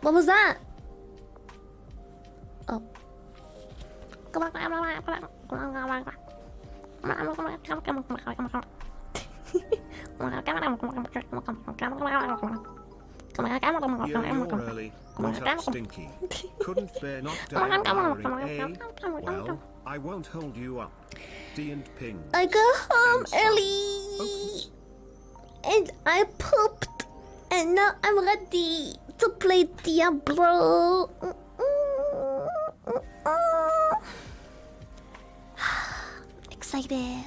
What was that? Oh. You're early. What's up, Stinky? Couldn't bear not down wiring, eh? Well, I won't hold you up. D and ping. I got home early. Oops. And I pooped. And now I'm ready to play Diablo. Excited.